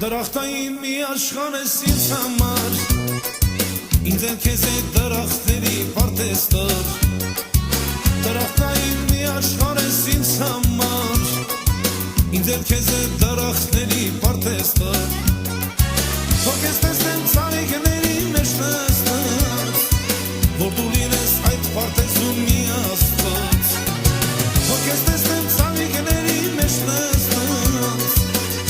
Դրախտային մի աշխան ես ինձ համար, ինձ էլ քեզ է դրախտերի պարտեստոր։ Դրախտային մի աշխան ես ինձ համար, ինձ էլ քեզ է դրախտերի պարտեստոր։ Թող ես տեսնեմ ծաղիկների մեջ նստած, որ դու լինես այդ պարտեզում մի աստված։ Թող ես տեսնեմ ծաղիկների մեջ նստած,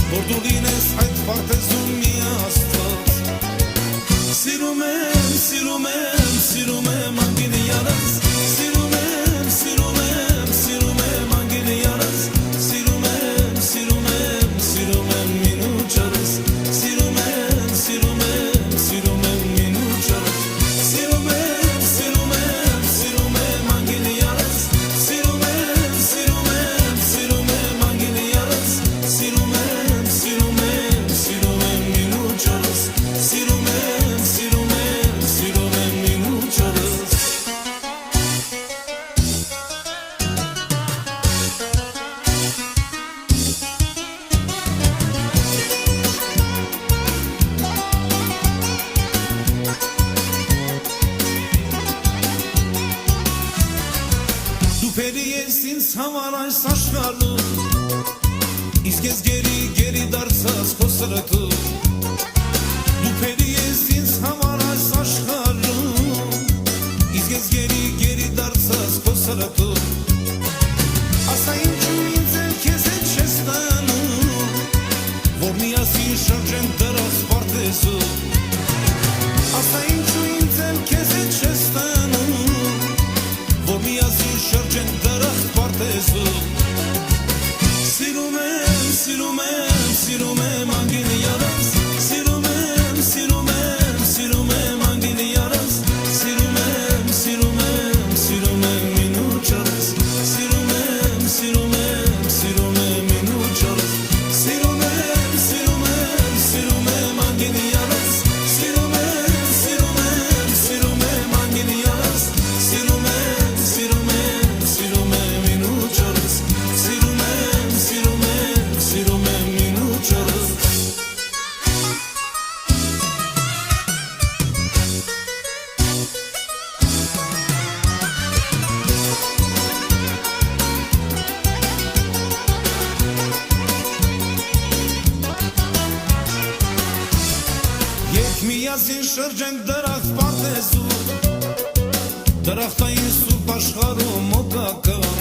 որ դու լինես այդ պարտեզում մի աստված։ Սիրում եմ, սիրում եմ, սիրում եմ անգինի յանս, սիրում եմ, սիրում եմ, սիրում եմ անգինի յանս, սիրում եմ, սիրում եմ, սիրում եմ մինուչարս, սիրում եմ, սիրում եմ, սիրում եմ մինուչարս, սիրում եմ, սիրում եմ, սիրում եմ անգինի յանս, սիրում եմ, սիրում եմ, սիրում եմ անգինի յանս, սիրում եմ, սիրում եմ, սիրում եմ մինուչարս, սիրում եմ, սիրում եմ, սիրում եմ մինուչարս։ Դու փերի ես ինձ համար այս աշխարհում, իսկ ես գերի դարձած քո սրտում։ Դու փերի ես ինձ համար այս աշխարհում, իսկ ես գերի դարձած քո սրտում։ Ասա ինչու ինձ էլ քեզ հետ չես տանում, որ միասին շրջեն դրախտ պարտեզում։ Ասա ինչու ինձ էլ քեզ հետ չես տանում, որ միասին շրջեն դրախտ պարտեզում։ Սիրում եմ, սիրում եմ, սիրում եմ անգինի յանս, սիրում եմ, սիրում եմ, սիրում եմ անգինի յանս, սիրում եմ, սիրում եմ, սիրում եմ մինուչարս, սիրում եմ, սիրում եմ, սիրում եմ մինուչարս, սիրում եմ, սիրում եմ, սիրում եմ անգինի յանս, սիրում եմ, սիրում եմ, սիրում եմ անգինի յանս, սիրում եմ, սիրում եմ, սիրում եմ մինուչարս, սիրում եմ, սիրում եմ, սիրում եմ մինուչարս։ Երբ միասին շրջենք դրախտ պարտեզում, դրախտային սուրբ աշխարհում մոգական,